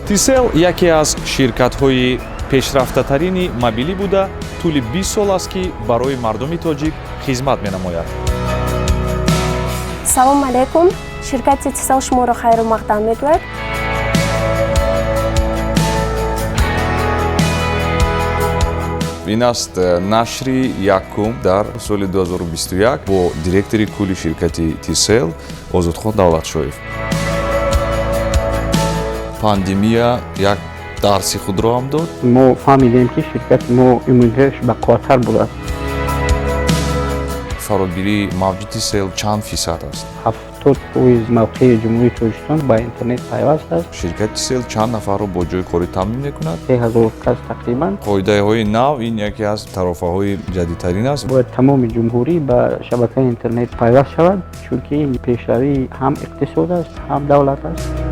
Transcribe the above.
Тисел яке аз ширкатҳои пешрафтатарини мобилӣ буда, тӯли 20 сол аст ки барои мардуми тоҷик хизмат менамояд. Салом алейкум. Ширкати Тисел шуморо хайру мақдам мегӯяд. ин аст нашри якум дар соли 2021 бо директори кулли ширкати Тисел Озодхон Давлатшоев. Пандемия як дарси худро ҳам дод. мо фаҳмидем ки ширкати мо имрӯз бақувваттар будааст. фарогирии мавҷи Тисел чанд фисад аст? 70% мавқеи ҷумҳурии Тоҷикистон ба интернет пайваст аст. ширкати Тисел чанд нафарро бо ҷои корӣ таъмин мекунад? 3000 кас тақрибан. қоидаҳои нав ин яке аз тарофаҳои ҷадидтарин аст. бояд тамоми ҷумҳурӣ ба шабакаи интернет пайваст шавад, чунки пешравии ҳам иқтисод аст, ҳам давлат аст.